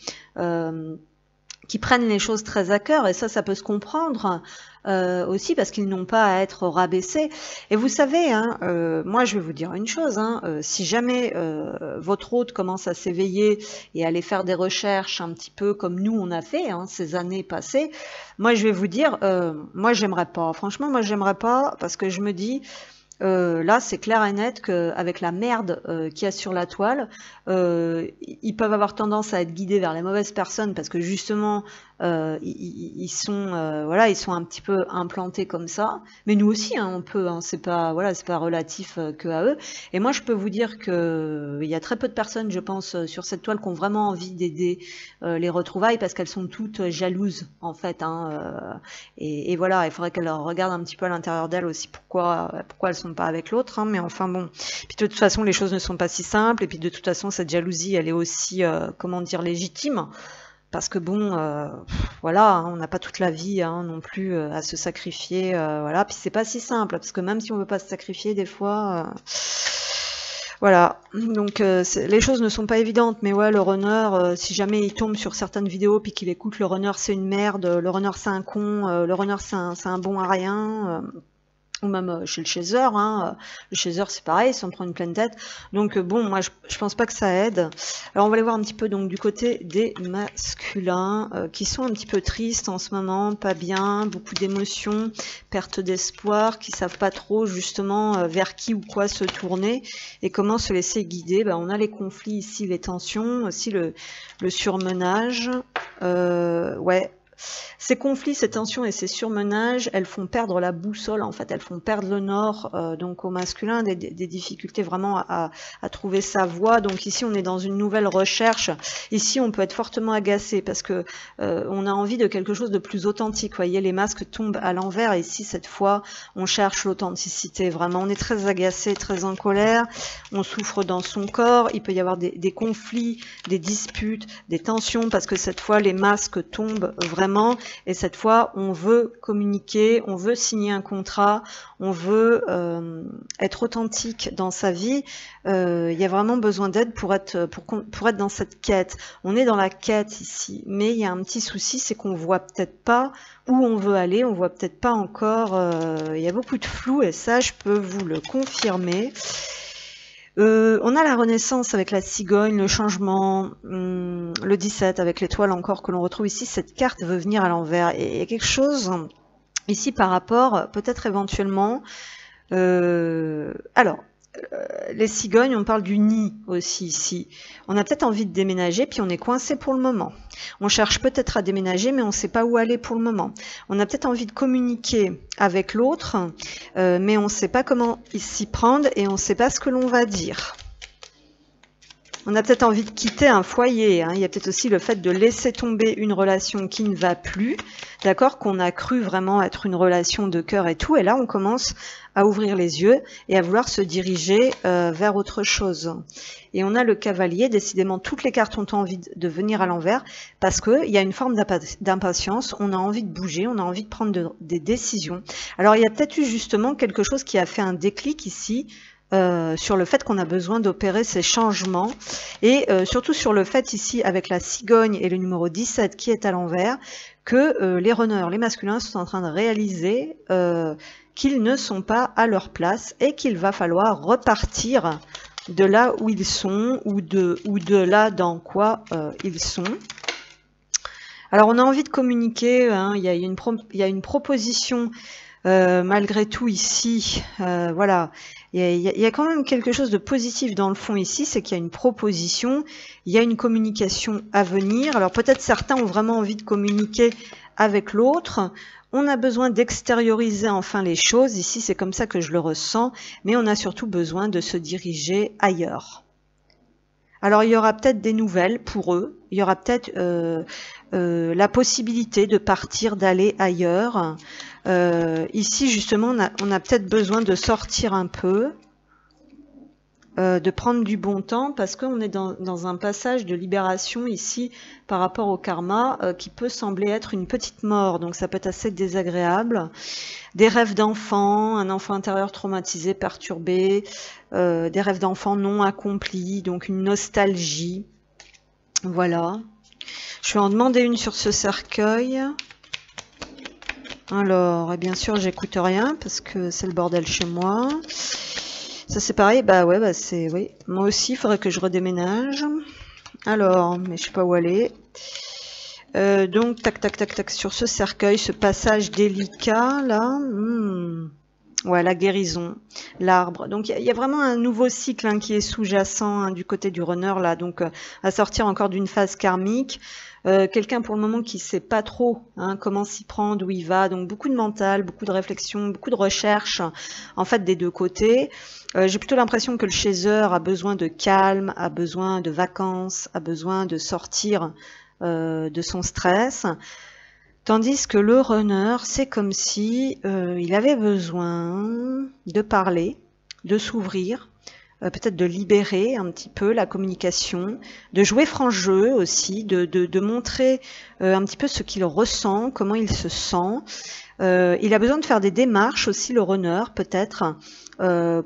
qui prennent les choses très à cœur, et ça peut se comprendre aussi parce qu'ils n'ont pas à être rabaissés. Et vous savez, hein, moi je vais vous dire une chose, hein, si jamais votre hôte commence à s'éveiller et à aller faire des recherches un petit peu comme nous on a fait hein, ces années passées, moi je vais vous dire, moi j'aimerais pas, franchement moi j'aimerais pas, parce que je me dis, là, c'est clair et net qu'avec la merde qu'il y a sur la toile, ils peuvent avoir tendance à être guidés vers les mauvaises personnes parce que justement, ils sont un petit peu implantés comme ça. Mais nous aussi, hein, on peut. Hein, c'est pas relatif que à eux. Et moi, je peux vous dire que il y a très peu de personnes, je pense, sur cette toile qui ont vraiment envie d'aider les retrouvailles parce qu'elles sont toutes jalouses en fait. Hein, et voilà, il faudrait qu'elles regardent un petit peu à l'intérieur d'elles aussi pourquoi elles sont pas avec l'autre, hein, mais enfin bon. Puis de toute façon, les choses ne sont pas si simples, et puis de toute façon, cette jalousie, elle est aussi, comment dire, légitime, parce que bon, voilà, hein, on n'a pas toute la vie hein, non plus à se sacrifier, voilà. Puis c'est pas si simple, parce que même si on veut pas se sacrifier, des fois, voilà. Donc les choses ne sont pas évidentes, mais ouais, le runner, si jamais il tombe sur certaines vidéos puis qu'il écoute le runner, c'est une merde, le runner c'est un con, le runner c'est un bon à rien. ou même chez le chaser, hein. Le chaser c'est pareil, s'en prend une pleine tête. Donc bon, moi je pense pas que ça aide. Alors on va aller voir un petit peu donc du côté des masculins qui sont un petit peu tristes en ce moment, pas bien, beaucoup d'émotions, perte d'espoir, qui savent pas trop justement vers qui ou quoi se tourner et comment se laisser guider. Ben, on a les conflits ici, les tensions, aussi le surmenage. Ouais. Ces conflits, ces tensions et ces surmenages, elles font perdre la boussole, en fait, elles font perdre le nord, donc au masculin, des difficultés vraiment à trouver sa voie. Donc ici, on est dans une nouvelle recherche. Ici, on peut être fortement agacé parce que on a envie de quelque chose de plus authentique. Vous voyez, les masques tombent à l'envers. Ici, cette fois, on cherche l'authenticité. Vraiment, on est très agacé, très en colère. On souffre dans son corps. Il peut y avoir des conflits, des disputes, des tensions parce que cette fois, les masques tombent vraiment. Et cette fois, on veut communiquer, on veut signer un contrat, on veut être authentique dans sa vie. Il y a vraiment besoin d'aide pour être dans cette quête. On est dans la quête ici, mais il y a un petit souci, c'est qu'on voit peut-être pas où on veut aller, on voit peut-être pas encore. Il y a beaucoup de flou et ça, je peux vous le confirmer. On a la renaissance avec la cigogne, le changement, le 17 avec l'étoile encore que l'on retrouve ici. Cette carte veut venir à l'envers. Et il y a quelque chose ici par rapport, peut-être éventuellement. Les cigognes, on parle du nid aussi ici. On a peut-être envie de déménager, puis on est coincé pour le moment. On cherche peut-être à déménager, mais on ne sait pas où aller pour le moment. On a peut-être envie de communiquer avec l'autre, mais on ne sait pas comment s'y prendre et on ne sait pas ce que l'on va dire. On a peut-être envie de quitter un foyer, hein. Il y a peut-être aussi le fait de laisser tomber une relation qui ne va plus, d'accord, qu'on a cru vraiment être une relation de cœur et tout, et là on commence à ouvrir les yeux et à vouloir se diriger vers autre chose. Et on a le cavalier, décidément toutes les cartes ont envie de venir à l'envers, parce qu'il y a une forme d'impatience, on a envie de bouger, on a envie de prendre des décisions. Alors il y a peut-être eu justement quelque chose qui a fait un déclic ici, sur le fait qu'on a besoin d'opérer ces changements et surtout sur le fait ici avec la cigogne et le numéro 17 qui est à l'envers que les runners, les masculins sont en train de réaliser qu'ils ne sont pas à leur place et qu'il va falloir repartir de là où ils sont ou de là dans quoi ils sont. Alors on a envie de communiquer, hein, il y a une proposition malgré tout ici, voilà. Il y a quand même quelque chose de positif dans le fond ici, c'est qu'il y a une proposition, il y a une communication à venir. Alors peut-être certains ont vraiment envie de communiquer avec l'autre. On a besoin d'extérioriser enfin les choses. Ici, c'est comme ça que je le ressens, mais on a surtout besoin de se diriger ailleurs. Alors il y aura peut-être des nouvelles pour eux, il y aura peut-être la possibilité de partir, d'aller ailleurs. Ici justement on a peut-être besoin de sortir un peu, de prendre du bon temps parce qu'on est dans un passage de libération ici par rapport au karma qui peut sembler être une petite mort, donc ça peut être assez désagréable. Des rêves d'enfants, un enfant intérieur traumatisé, perturbé, des rêves d'enfants non accomplis, donc une nostalgie. Voilà. Je vais en demander une sur ce cercueil. Alors, et bien sûr, j'écoute rien parce que c'est le bordel chez moi. Ça c'est pareil, bah ouais, bah c'est, oui. Moi aussi, il faudrait que je redéménage. Alors, mais je sais pas où aller. Donc, tac, tac, tac, tac, sur ce cercueil, ce passage délicat, là. Ouais, la guérison, l'arbre. Donc, il y a vraiment un nouveau cycle hein, qui est sous-jacent hein, du côté du runner, là. Donc, à sortir encore d'une phase karmique. Quelqu'un pour le moment qui sait pas trop hein, comment s'y prendre, où il va, donc beaucoup de mental, beaucoup de réflexion, beaucoup de recherche en fait des deux côtés. J'ai plutôt l'impression que le chaser a besoin de calme, a besoin de vacances, a besoin de sortir de son stress, tandis que le runner c'est comme si il avait besoin de parler, de s'ouvrir, peut-être de libérer un petit peu la communication, de jouer franc jeu aussi, de montrer un petit peu ce qu'il ressent, comment il se sent. Il a besoin de faire des démarches aussi, le runner, peut-être,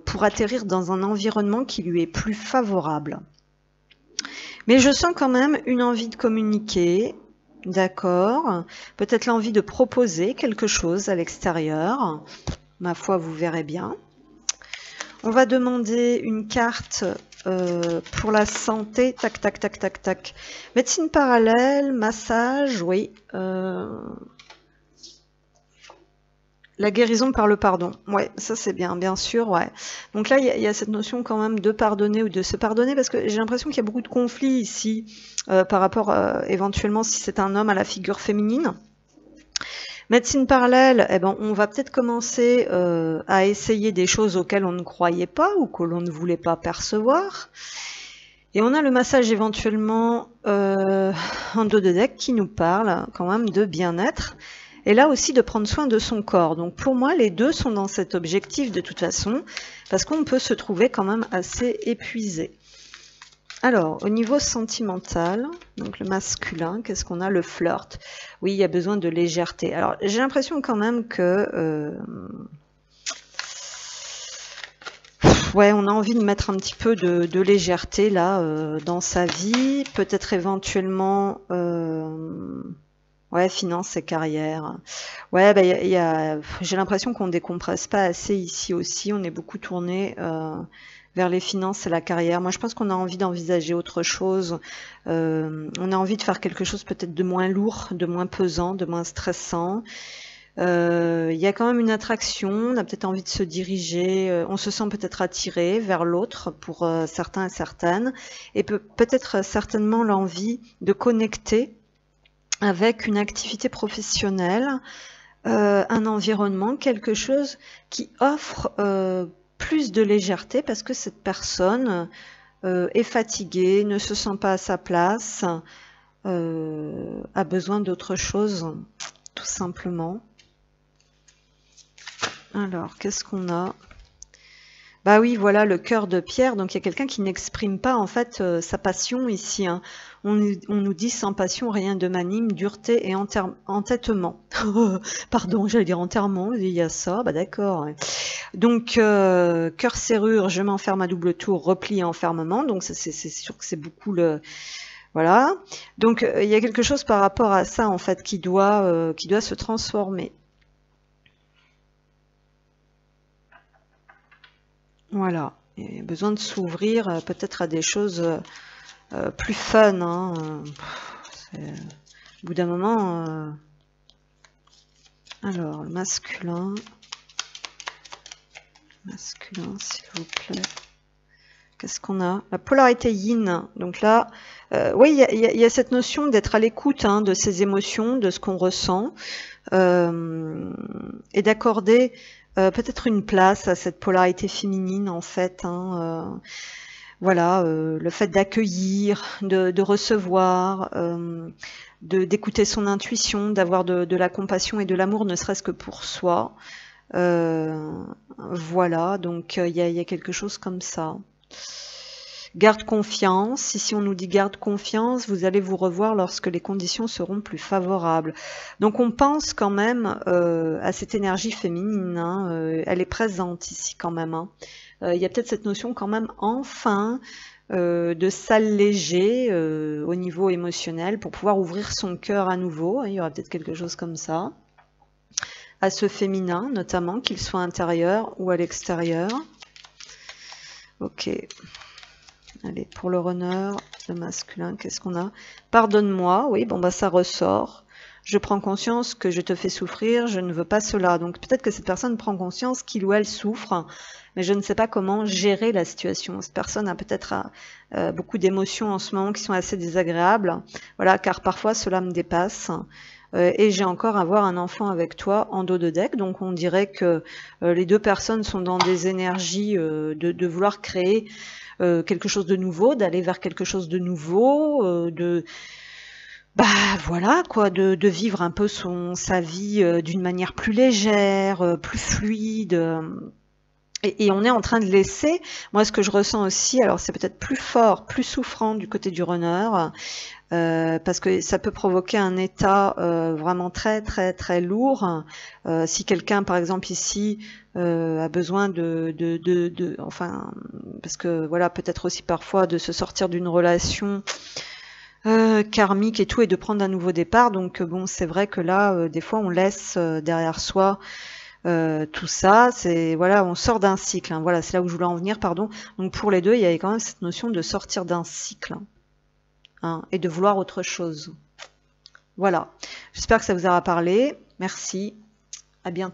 pour atterrir dans un environnement qui lui est plus favorable. Mais je sens quand même une envie de communiquer, d'accord, peut-être l'envie de proposer quelque chose à l'extérieur. ma foi, vous verrez bien. On va demander une carte pour la santé. Tac, tac, tac, tac, tac. Médecine parallèle, massage, oui. La guérison par le pardon. Ouais, ça c'est bien, bien sûr, ouais. Donc là, il y a cette notion quand même de pardonner ou de se pardonner, parce que j'ai l'impression qu'il y a beaucoup de conflits ici, par rapport éventuellement si c'est un homme à la figure féminine. Médecine parallèle, eh ben, on va peut-être commencer à essayer des choses auxquelles on ne croyait pas ou que l'on ne voulait pas percevoir. Et on a le massage éventuellement en dos de deck qui nous parle quand même de bien-être. Et là aussi de prendre soin de son corps. Donc pour moi, les deux sont dans cet objectif de toute façon, parce qu'on peut se trouver quand même assez épuisé. Alors, au niveau sentimental, donc le masculin, qu'est-ce qu'on a? Le flirt. Oui, il y a besoin de légèreté. Alors, j'ai l'impression quand même que... ouais, on a envie de mettre un petit peu de légèreté là dans sa vie. Peut-être éventuellement... ouais, finances et carrière. Ouais, bah, j'ai l'impression qu'on ne décompresse pas assez ici aussi. On est beaucoup tourné vers les finances et la carrière. Moi, je pense qu'on a envie d'envisager autre chose. On a envie de faire quelque chose peut-être de moins lourd, de moins pesant, de moins stressant. Il y a quand même une attraction. On a peut-être envie de se diriger. On se sent peut-être attiré vers l'autre pour certains et certaines. Et peut-être certainement l'envie de connecter avec une activité professionnelle, un environnement, quelque chose qui offre plus de légèreté parce que cette personne est fatiguée, ne se sent pas à sa place, a besoin d'autre chose, tout simplement. Alors, qu'est-ce qu'on a? Bah oui, voilà, le cœur de pierre. Donc il y a quelqu'un qui n'exprime pas en fait sa passion ici, hein. On nous dit sans passion, rien de m'anime, dureté et entêtement. Pardon, j'allais dire enterrement, il y a ça, bah d'accord. Donc cœur serrure, je m'enferme à double tour, repli et enfermement. Donc c'est sûr que c'est beaucoup le... Voilà. Donc il y a quelque chose par rapport à ça en fait qui doit se transformer. Voilà, il y a besoin de s'ouvrir peut-être à des choses plus fun. Hein. Au bout d'un moment... Alors, le masculin, s'il vous plaît. Qu'est-ce qu'on a? La polarité yin. Donc là, oui, il y a cette notion d'être à l'écoute hein, de ses émotions, de ce qu'on ressent, et d'accorder... peut-être une place à cette polarité féminine en fait. Hein, voilà, le fait d'accueillir, de recevoir, d'écouter son intuition, d'avoir de la compassion et de l'amour, ne serait-ce que pour soi. Voilà, donc il y a quelque chose comme ça. Garde confiance. Ici, on nous dit garde confiance. Vous allez vous revoir lorsque les conditions seront plus favorables. Donc, on pense quand même à cette énergie féminine. Hein, elle est présente ici quand même. Hein. Il y a peut-être cette notion quand même enfin de s'alléger au niveau émotionnel pour pouvoir ouvrir son cœur à nouveau. Il y aura peut-être quelque chose comme ça. À ce féminin, notamment, qu'il soit intérieur ou à l'extérieur. Ok. Allez, pour le runner, le masculin, qu'est-ce qu'on a? Pardonne-moi, oui, bon bah ça ressort. Je prends conscience que je te fais souffrir, je ne veux pas cela. Donc peut-être que cette personne prend conscience qu'il ou elle souffre, mais je ne sais pas comment gérer la situation. Cette personne a peut-être beaucoup d'émotions en ce moment qui sont assez désagréables, voilà, car parfois cela me dépasse. Et j'ai encore à voir un enfant avec toi en dos de deck, donc on dirait que les deux personnes sont dans des énergies de vouloir créer quelque chose de nouveau, d'aller vers quelque chose de nouveau, bah voilà quoi, de vivre un peu sa vie d'une manière plus légère, plus fluide. Et on est en train de laisser, moi ce que je ressens aussi, alors c'est peut-être plus fort, plus souffrant du côté du runner, parce que ça peut provoquer un état vraiment très très très lourd. Si quelqu'un par exemple ici a besoin enfin, parce que voilà, peut-être aussi parfois de se sortir d'une relation karmique et tout, et de prendre un nouveau départ. Donc bon, c'est vrai que là, des fois on laisse derrière soi tout ça, c'est voilà, on sort d'un cycle, hein. Voilà, c'est là où je voulais en venir, pardon. Donc pour les deux, il y avait quand même cette notion de sortir d'un cycle, hein, et de vouloir autre chose. Voilà. J'espère que ça vous aura parlé. Merci. À bientôt.